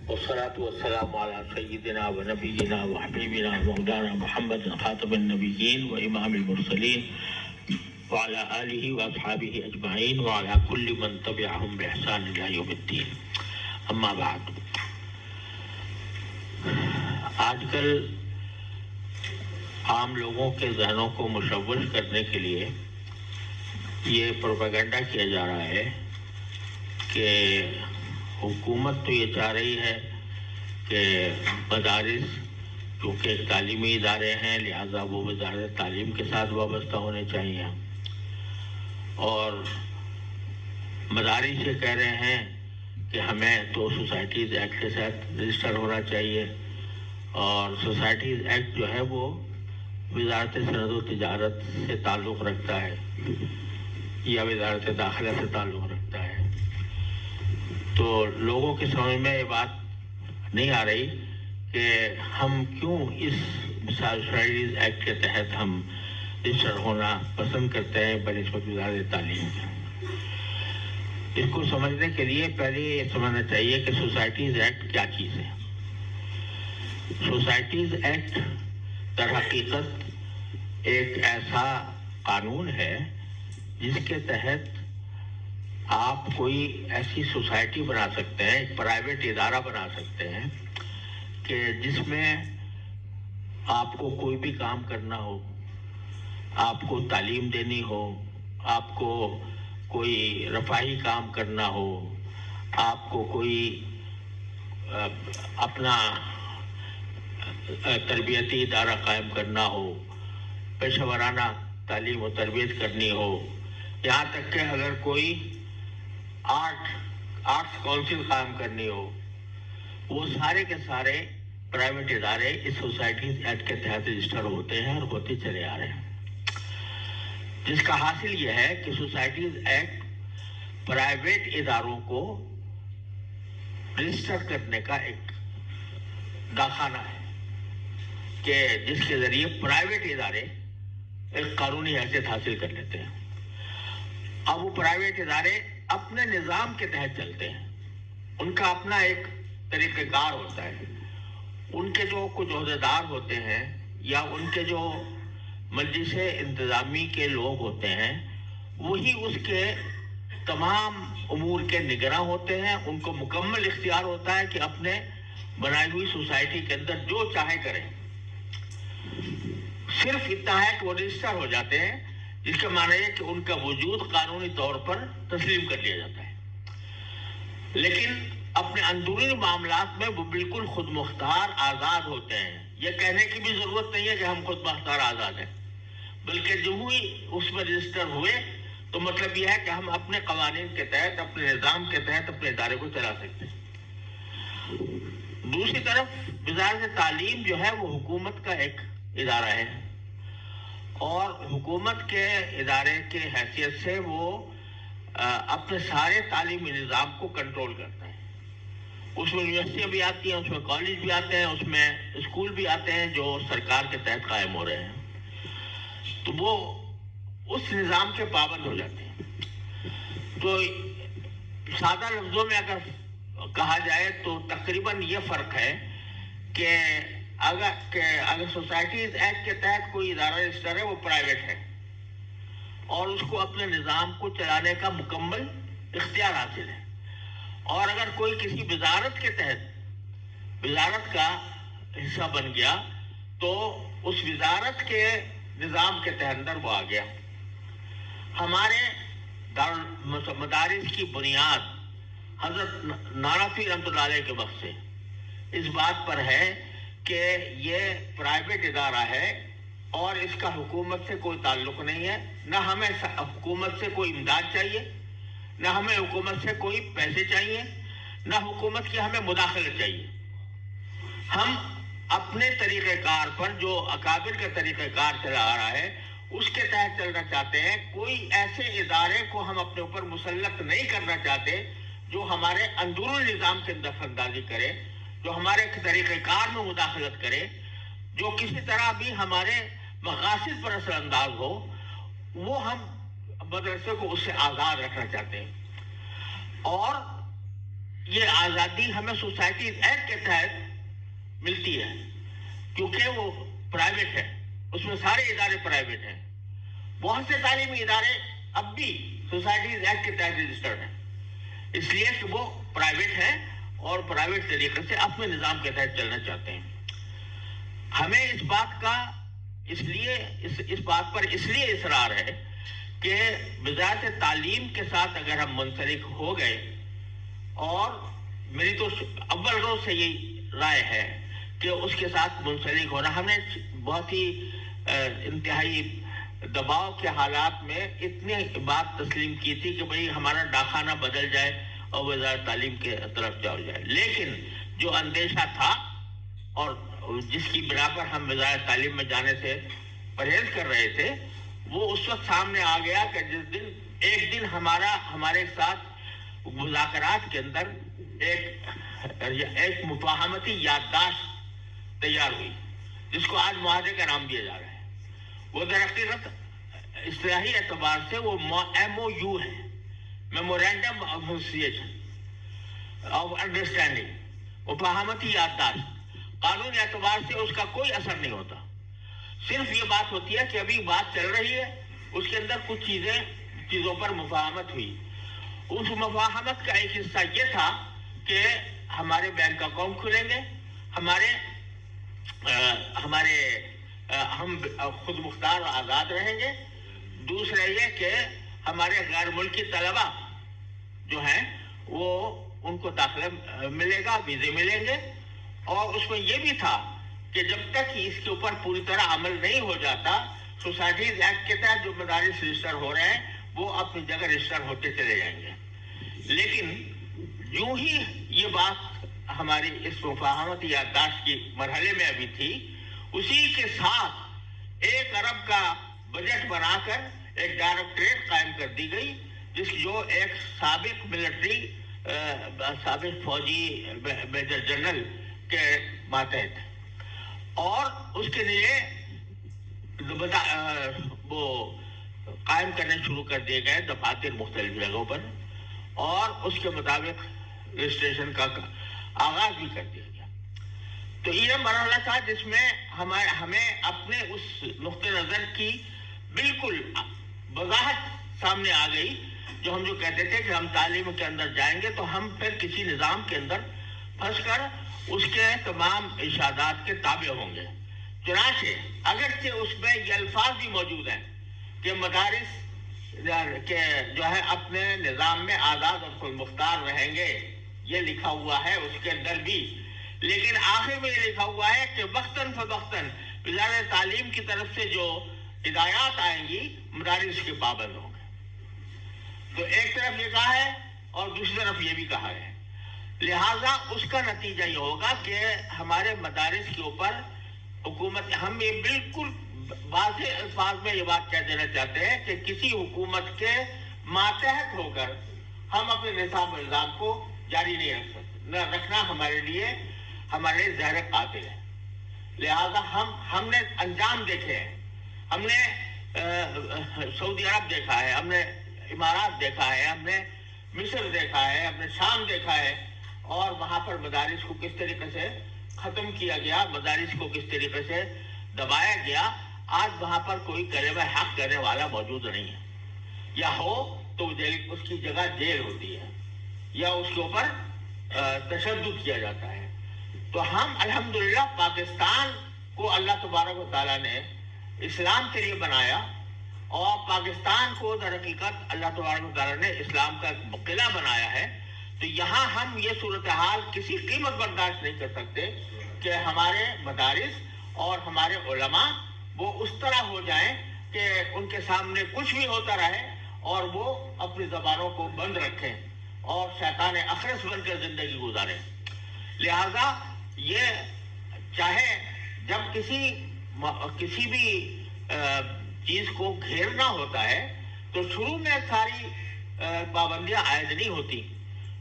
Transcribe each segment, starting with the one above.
والصلاة والسلام على سيدنا ونبينا وحبيبنا مولانا محمد خاتم النبيين وإمام المرسلين وعلى آله وأصحابه أجمعين وعلى كل من تبعهم بإحسان إلى يوم الدين. أما بعد، آج کل عام لوگوں کے ذہنوں کو مشوش کرنے کے لیے یہ پروپیگنڈا کیا جا رہا ہے کہ حکومت تو یہ چاہ رہی ہے کہ مدارس چونکہ ایک تعلیمی ادارے ہیں لہذا وہ وزارت تعلیم کے ساتھ وابستہ ہونے چاہیے، اور مدارس یہ کہہ رہے ہیں کہ ہمیں تو سوسائٹیز ایکٹ کے ساتھ رجسٹر ہونا چاہیے، اور سوسائٹیز ایکٹ جو ہے وہ وزارت صنعت و تجارت سے تعلق رکھتا ہے یا وزارت داخلہ سے تعلق رکھتا ہے. تو لوگوں کی سمجھ میں یہ بات نہیں آ رہی کہ ہم کیوں اس سوسائٹیز ایکٹ کے تحت ہم رجسٹر ہونا پسند کرتے ہیں بنسبت وزارت تعلیم کے. اس کو سمجھنے کے لیے پہلے یہ سمجھنا چاہیے کہ سوسائٹیز ایکٹ کیا چیز ہے. سوسائٹیز ایکٹ در حقیقت ایک ایسا قانون ہے جس کے تحت آپ کوئی ایسی سوسائٹی بنا سکتے ہیں، ایک پرائیویٹ ادارہ بنا سکتے ہیں کہ جس میں آپ کو کوئی بھی کام کرنا ہو، آپ کو تعلیم دینی ہو، آپ کو کوئی رفاہی کام کرنا ہو، آپ کو کوئی اپنا تربیتی ادارہ قائم کرنا ہو، پیشہ ورانہ تعلیم و تربیت کرنی ہو، یہاں تک کہ اگر کوئی آرٹس کونسل قائم کرنی ہو، وہ سارے کے سارے پرائیویٹ ادارے اس سوسائٹیز ایکٹ کے تحت رجسٹر ہوتے ہیں اور ہوتے چلے آ رہے ہیں. جس کا حاصل یہ ہے کہ سوسائٹیز ایکٹ پرائیویٹ اداروں کو رجسٹر کرنے کا ایک داخانہ ہے کہ جس کے ذریعے پرائیویٹ ادارے ایک قانونی حیثیت حاصل کر لیتے ہیں. اب وہ پرائیویٹ ادارے اپنے نظام کے تحت چلتے ہیں، ان کا اپنا ایک طریقہ کار ہوتا ہے. ان کے جو کچھ عہدیدار ہوتے ہیں یا ان کے جو مجلس انتظامی کے لوگ ہوتے ہیں وہی اس کے تمام امور کے نگراں ہوتے ہیں. ان کو مکمل اختیار ہوتا ہے کہ اپنے بنائی ہوئی سوسائٹی کے اندر جو چاہے کریں. صرف اتنا ہے کہ وہ رجسٹر ہو جاتے ہیں، جس کا معنی ہے کہ ان کا وجود قانونی طور پر تسلیم کر لیا جاتا ہے. لیکن اپنے اندرونی معاملات میں وہ بالکل خود مختار آزاد ہوتے ہیں. یہ کہنے کی بھی ضرورت نہیں ہے کہ ہم خود مختار آزاد ہیں، بلکہ جو ہی اس میں رجسٹر ہوئے تو مطلب یہ ہے کہ ہم اپنے قوانین کے تحت، اپنے نظام کے تحت اپنے ادارے کو چلا سکتے ہیں. دوسری طرف وزارت تعلیم جو ہے وہ حکومت کا ایک ادارہ ہے، اور حکومت کے ادارے کے حیثیت سے وہ اپنے سارے تعلیمی نظام کو کنٹرول کرتا ہے. اس میں یونیورسٹیاں بھی آتی ہیں، اس میں کالج بھی آتے ہیں، اس میں اسکول بھی آتے ہیں جو سرکار کے تحت قائم ہو رہے ہیں. تو وہ اس نظام کے پابند ہو جاتے ہیں. تو سادہ لفظوں میں اگر کہا جائے تو تقریباً یہ فرق ہے کہ اگر سوسائٹیز ایکٹ کے تحت کوئی ادارہ رجسٹر ہے وہ پرائیویٹ ہے اور اس کو اپنے نظام کو چلانے کا مکمل اختیار حاصل ہے، اور اگر کوئی کسی وزارت کے تحت وزارت کا حصہ بن گیا تو اس وزارت کے نظام کے تحت اندر وہ آ گیا. ہمارے مدارس کی بنیاد حضرت نانوی رحمۃ اللہ علیہ کے وقت سے اس بات پر ہے کہ یہ پرائیویٹ ادارہ ہے اور اس کا حکومت سے کوئی تعلق نہیں ہے. نہ ہمیں حکومت سے کوئی امداد چاہیے، نہ ہمیں حکومت سے کوئی پیسے چاہیے، نہ حکومت کی ہمیں مداخلت چاہیے. ہم اپنے طریقہ کار پر جو اکابر کا طریقہ کار چلا آ رہا ہے اس کے تحت چلنا چاہتے ہیں. کوئی ایسے ادارے کو ہم اپنے اوپر مسلط نہیں کرنا چاہتے جو ہمارے اندرونی نظام کے دخل اندازی کرے، جو ہمارے طریقہ کار میں مداخلت کرے، جو کسی طرح بھی ہمارے مقاصد پر اثر انداز ہو. وہ ہم مدرسے کو اس سے آزاد رکھنا چاہتے ہیں. اور یہ آزادی ہمیں سوسائٹیز ایکٹ کے تحت ملتی ہے، کیونکہ وہ پرائیویٹ ہے، اس میں سارے ادارے پرائیویٹ ہیں. بہت سے تعلیمی ادارے اب بھی سوسائٹیز ایکٹ کے تحت رجسٹرڈ ہیں، اس لیے کہ وہ پرائیویٹ ہیں اور پرائیویٹ طریقے سے اپنے نظام کے تحت چلنا چاہتے ہیں. ہمیں اس بات کا اس بات پر اس لیے اصرار ہے کہ وزارت تعلیم کے ساتھ اگر ہم منسلک ہو گئے، اور میری تو اول روز سے یہی رائے ہے کہ اس کے ساتھ منسلک ہونا، ہم نے بہت ہی انتہائی دباؤ کے حالات میں اتنی بات تسلیم کی تھی کہ بھئی ہمارا ڈاکخانہ بدل جائے اور وزارت تعلیم کے طرف جاؤ جائے. لیکن جو اندیشہ تھا اور جس کی بنا پر ہم وزارت تعلیم میں جانے سے پرہیز کر رہے تھے، وہ اس وقت سامنے آ گیا کہ جس دن ایک دن ہمارے ساتھ مذاکرات کے اندر ایک مفاہمتی یادداشت تیار ہوئی، جس کو آج معاہدے کا نام دیا جا رہا ہے. وہ در حقیقت اصطلاحی اعتبار سے وہ MOU ہے، memorandum of association of understanding, مفاہمتی یادداشت. قانونی اعتبار سے اس کا کوئی اثر نہیں ہوتا، صرف یہ بات ہوتی ہے کہ ابھی بات چل رہی ہے، اس کے اندر کچھ چیزوں پر مفاہمت ہوئی. اس مفاہمت کا ایک حصہ یہ تھا کہ ہمارے بینک اکاؤنٹ کھلیں گے، ہم خود مختار اور آزاد رہیں گے. دوسرا یہ کہ ہمارے غیر ملکی طلبہ جو ہیں وہ ان کو داخلہ ملے گا، ویزے ملیں گے. اور اس میں یہ بھی تھا کہ جب تک اس کے اوپر پوری طرح عمل نہیں ہو جاتا، سوسائٹیز ایکٹ کے تحت جو مدارس رجسٹر ہو رہے ہیں وہ اپنی جگہ رجسٹر ہوتے چلے جائیں گے. لیکن یوں ہی یہ بات ہماری اس مفاہمت یادداشت کی مرحلے میں ابھی تھی، اسی کے ساتھ 1 ارب کا بجٹ بنا کر ایک ڈائریکٹریٹ قائم کر دی گئی، جو ایک سابق فوجی میجر جنرل کے ماتحت، اور اس کے لیے وہ قائم کرنے شروع کر دیے گئے دفاتر مختلف جگہوں پر، اور اس کے مطابق رجسٹریشن کا آغاز بھی کر دیا گیا. تو یہ مرحلہ تھا جس میں ہمیں اپنے اس نقطۂ نظر کی بالکل وضاحت سامنے آ گئی، جو کہتے تھے کہ ہم تعلیم کے اندر جائیں گے تو ہم پھر کسی نظام کے اندر پھنس کر اس کے تمام ارشادات کے تابع ہوں گے. چنانچہ اگرچہ اس میں یہ الفاظ بھی موجود ہیں کہ مدارس کہ جو ہے اپنے نظام میں آزاد اور خود مختار رہیں گے، یہ لکھا ہوا ہے اس کے اندر بھی، لیکن آخر میں یہ لکھا ہوا ہے کہ وقتاً فوقتاً وزارت تعلیم کی طرف سے جو ہدایات آئیں گی مدارس کے پابند ہوں گے. تو ایک طرف یہ کہا ہے اور دوسری طرف یہ بھی کہا ہے. لہذا اس کا نتیجہ یہ ہوگا کہ ہمارے مدارس کے اوپر حکومت، ہم یہ بالکل واضح الفاظ میں یہ بات کہہ دینا چاہتے ہیں کہ کسی حکومت کے ماتحت ہو کر ہم اپنے نظام و نظام کو جاری نہیں رکھ سکتے. نہ رکھنا ہمارے لیے زہر قاتل ہے. لہذا ہم نے انجام دیکھے ہیں، ہم نے سعودی عرب دیکھا ہے، ہم نے امارات دیکھا ہے، ہم نے مصر دیکھا ہے، ہم نے شام دیکھا ہے، اور وہاں پر مدارس کو کس طریقے سے ختم کیا گیا، مدارس کو کس طریقے سے دبایا گیا. آج وہاں پر کوئی کلمہ حق کرنے والا موجود نہیں ہے، یا ہو تو اس کی جگہ جیل ہوتی ہے یا اس کے اوپر تشدد کیا جاتا ہے. تو ہم الحمدللہ پاکستان کو اللہ تبارک و تعالیٰ نے اسلام کے لیے بنایا، اور پاکستان کو در حقیقت اللہ تبارک و تعالیٰ نے اسلام کا قلعہ بنایا ہے. تو یہاں ہم یہ صورتحال کسی قیمت برداشت نہیں کر سکتے کہ ہمارے مدارس اور ہمارے علماء وہ اس طرح ہو جائیں کہ ان کے سامنے کچھ بھی ہوتا رہے اور وہ اپنی زبانوں کو بند رکھیں اور شیطان اخرس بن کر زندگی گزاریں. لہذا یہ چاہے جب کسی بھی چیز کو گھیرنا ہوتا ہے تو شروع میں ساری پابندیاں عائد نہیں ہوتی.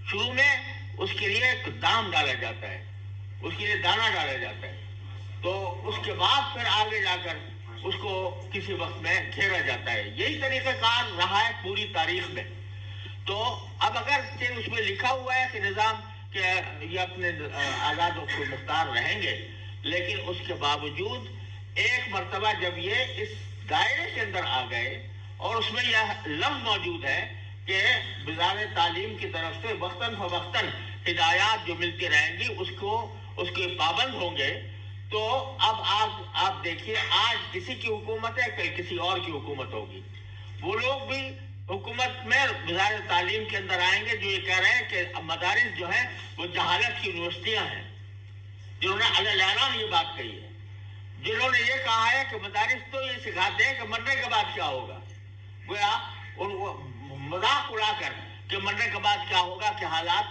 شروع میں اس کے لیے ایک دام ڈالا جاتا ہے، اس کے لیے دانہ ڈالا جاتا ہے، تو اس کے بعد پھر آگے جا کر اس کو کسی وقت میں گھیرا جاتا ہے. یہی طریقہ کار رہا ہے پوری تاریخ میں. تو اب اگر اس میں لکھا ہوا ہے کہ نظام کہ یہ اپنے آزاد و مختار رہیں گے، لیکن اس کے باوجود ایک مرتبہ جب یہ اس دائرے کے اندر آ گئے اور اس میں یہ لفظ موجود ہے کہ وزارت تعلیم کی طرف سے وقتاً فوقتاً ہدایات جو ملتی رہیں گی اس کے پابند ہوں گے، تو اب آپ دیکھیے آج کسی کی حکومت ہے، کل کسی اور کی حکومت ہوگی، وہ لوگ بھی حکومت میں وزارت تعلیم کے اندر آئیں گے جو یہ کہہ رہے ہیں کہ مدارس جو ہے وہ جہالت کی یونیورسٹیاں ہیں، جنہوں نے اعلان یہ بات کہی ہے، جنہوں نے یہ کہا ہے کہ مدارس تو یہ سکھاتے ہیں کہ مرنے کے بعد کیا ہوگا، گویا ان کو مذاق اڑا کر کہ مرنے کے بعد کیا ہوگا، کہ حالات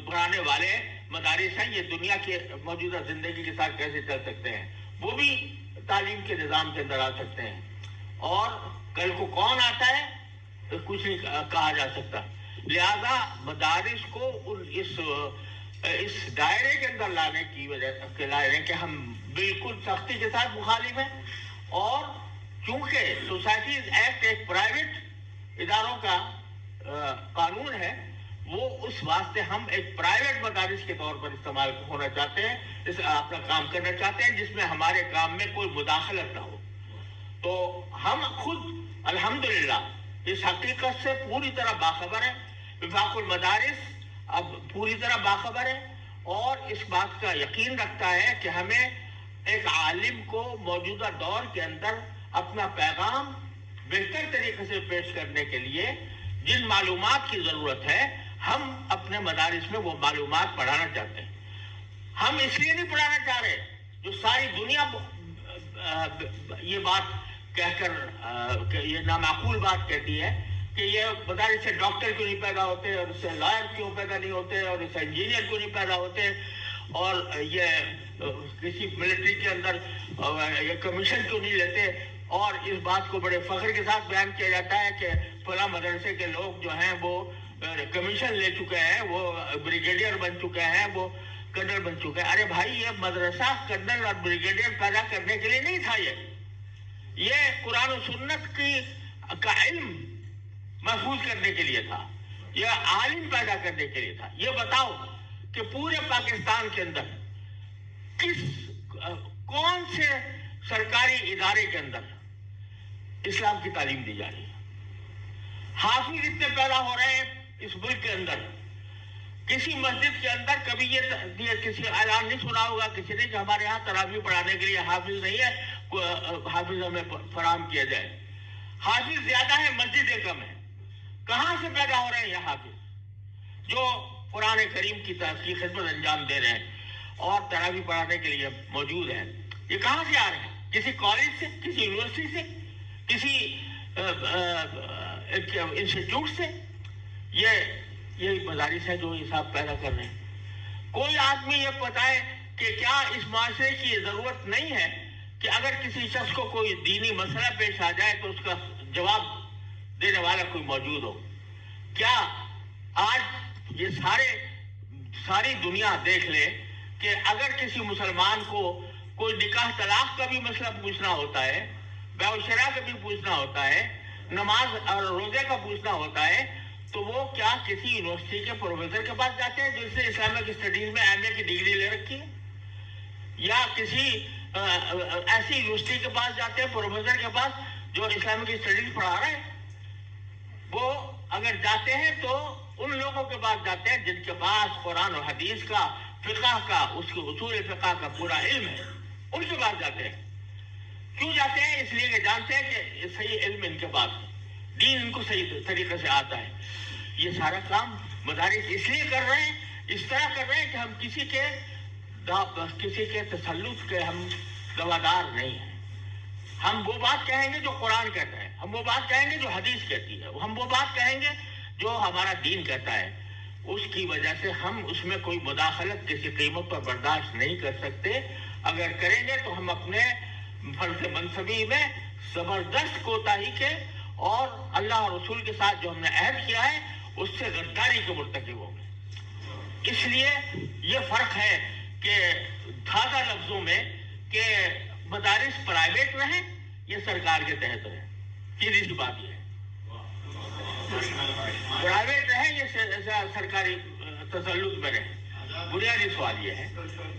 بڑھانے والے مدارس ہیں، یہ دنیا کی موجودہ زندگی کے ساتھ کیسے چل سکتے ہیں، وہ بھی تعلیم کے نظام کے اندر آ سکتے ہیں، اور کل کو کون آتا ہے کچھ نہیں کہا جا سکتا۔ لہذا مدارس کو اس دائرے کے اندر لانے کی وجہ سے لائے کہ ہم بالکل سختی کے ساتھ مخالف ہیں، اور چونکہ سوسائٹیز ایکٹ ایک پرائیویٹ اداروں کا قانون ہے، وہ اس واسطے ہم ایک پرائیویٹ مدارس کے طور پر استعمال ہونا چاہتے ہیں، اپنا کام کرنا چاہتے ہیں جس میں ہمارے کام میں کوئی مداخلت نہ ہو۔ تو ہم خود الحمدللہ اس حقیقت سے پوری طرح باخبر ہیں، وفاق المدارس اب پوری طرح باخبر ہے اور اس بات کا یقین رکھتا ہے کہ ہمیں ایک عالم کو موجودہ دور کے اندر اپنا پیغام بہتر طریقے سے پیش کرنے کے لیے جن معلومات کی ضرورت ہے، ہم اپنے مدارس میں وہ معلومات پڑھانا چاہتے ہیں۔ ہم اس لیے نہیں پڑھانا چاہ رہے جو ساری دنیا یہ بات کہہ کر یہ نامعقول بات کہتی ہے کہ یہ مدارس سے ڈاکٹر کیوں نہیں پیدا ہوتے، اور اس سے لائر کیوں پیدا نہیں ہوتے، اور اس سے انجینئر کیوں نہیں پیدا ہوتے، اور یہ کسی ملٹری کے اندر یہ کمیشن کیوں نہیں لیتے، اور اس بات کو بڑے فخر کے ساتھ بیان کیا جاتا ہے کہ فلاں مدرسے کے لوگ جو ہیں وہ کمیشن لے چکے ہیں، وہ بریگیڈیئر بن چکے ہیں، وہ کرنل بن چکے ہیں۔ ارے بھائی، یہ مدرسہ کرنل اور بریگیڈیئر پیدا کرنے کے لیے نہیں تھا، یہ قرآن و سنت کا علم محفوظ کرنے کے لیے تھا، یہ عالم پیدا کرنے کے لیے تھا۔ یہ بتاؤ کہ پورے پاکستان کے اندر کون سے سرکاری ادارے کے اندر اسلام کی تعلیم دی جا رہی ہے؟ حافظ اتنے پیدا ہو رہے ہیں اس ملک کے اندر، کسی مسجد کے اندر کبھی یہ کسی اعلان نہیں سنا ہوگا کسی نے کہ ہمارے یہاں تراویح پڑھانے کے لیے حافظ نہیں ہے، حافظ ہمیں فراہم کیا جائے۔ حافظ زیادہ ہے، مسجدیں کم ہیں۔ کہاں سے پیدا ہو رہے ہیں یہ حافظ جو قرآن کریم کی خدمت انجام دے رہے ہیں اور تراویح پڑھانے کے لیے موجود ہیں؟ یہ کہاں سے آ رہے ہیں؟ کسی کالج سے، کسی یونیورسٹی سے، کسی انسٹیٹیوٹ سے؟ یہ مدارس ہیں جو یہ صاحب پیدا کر رہے ہیں۔ کوئی آدمی یہ بتائے کہ کیا اس معاشرے کی یہ ضرورت نہیں ہے کہ اگر کسی شخص کو کوئی دینی مسئلہ پیش آ جائے تو اس کا جواب دینے والا کوئی موجود ہو؟ کیا آج یہ ساری دنیا دیکھ لے کہ اگر کسی مسلمان کو کوئی نکاح طلاق کا بھی مسئلہ پوچھنا ہوتا ہے، بیع و شراء کا بھی پوچھنا ہوتا ہے، نماز اور روزے کا پوچھنا ہوتا ہے، تو وہ کیا کسی یونیورسٹی کے پروفیسر کے پاس جاتے ہیں جس نے اسلامک اسٹڈیز میں ایم اے کی ڈگری لے رکھی ہے، یا کسی ایسی یونیورسٹی کے پاس جاتے ہیں، پروفیسر کے پاس جو اسلامک اسٹڈیز پڑھا رہے ہیں؟ وہ اگر جاتے ہیں تو ان لوگوں کے پاس جاتے ہیں جن کے پاس قرآن و حدیث کا، فقہ کا، اس کے اصول فقہ کا پورا علم ہے، ان کے پاس جاتے ہیں۔ کیوں جاتے ہیں؟ اس لیے کہ جانتے ہیں کہ صحیح علم ان کے پاس ہے، دین ان کو صحیح طریقے سے آتا ہے۔ یہ سارا کام مدارس اس لیے کر رہے ہیں، اس طرح کر رہے ہیں کہ ہم کسی کے تسلط کے ہم گوادار نہیں ہیں۔ ہم وہ بات کہیں گے جو قرآن کہتا ہے، ہم وہ بات کہیں گے جو حدیث کہتی ہے، ہم وہ بات کہیں گے جو ہمارا دین کہتا ہے۔ اس کی وجہ سے ہم اس میں کوئی مداخلت کسی قیمت پر برداشت نہیں کر سکتے۔ اگر کریں گے تو ہم اپنے فرض منصبی میں زبردست کوتاہی کے اور اللہ اور رسول کے ساتھ جو ہم نے عہد کیا ہے اس سے غداری کے مرتکب ہوں گے۔ اس لیے یہ فرق ہے کہ دھاگا لفظوں میں کہ مدارس پرائیویٹ رہیں یا سرکار کے تحت رہیں، سیدھی سی بات یہ ہے۔ پرائیویٹ رہیں یا سرکاری تسلط میں رہیں۔ بنیادی سوال یہ ہے.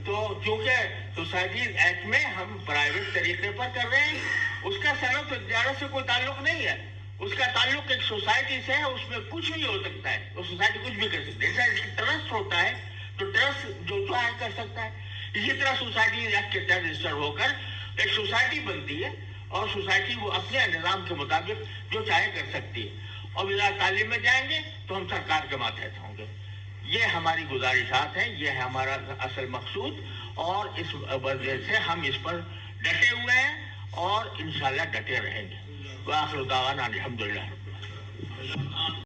تو چونکہ سوسائٹیز ایکٹ میں ہم پرائیویٹ طریقے پر کر رہے ہیں، اس کا صنعت و تجارت سے کوئی تعلق نہیں ہے. اس کا تعلق ایک سوسائٹی سے ہے، اس میں کچھ بھی ہو سکتا ہے، وہ سوسائٹی کچھ بھی کر سکتی ہے. جیسا ٹرسٹ ہوتا ہے تو ٹرسٹ جو چاہے کر سکتا ہے. اسی طرح سوسائٹی ایکٹ کے تحت رجسٹر ہو کر ایک سوسائٹی بنتی ہے، اور سوسائٹی وہ اپنے نظام کے مطابق جو چاہے کر سکتی ہے. اور وزارت تعلیم میں جائیں گے تو ہم سرکار کے ماتحت ہوں گے. یہ ہماری گزارشات ہیں، یہ ہے ہمارا اصل مقصود، اور اس وجہ سے ہم اس پر ڈٹے ہوئے ہیں اور انشاءاللہ ڈٹے رہیں گے. وآخر دعوانا الحمدللہ.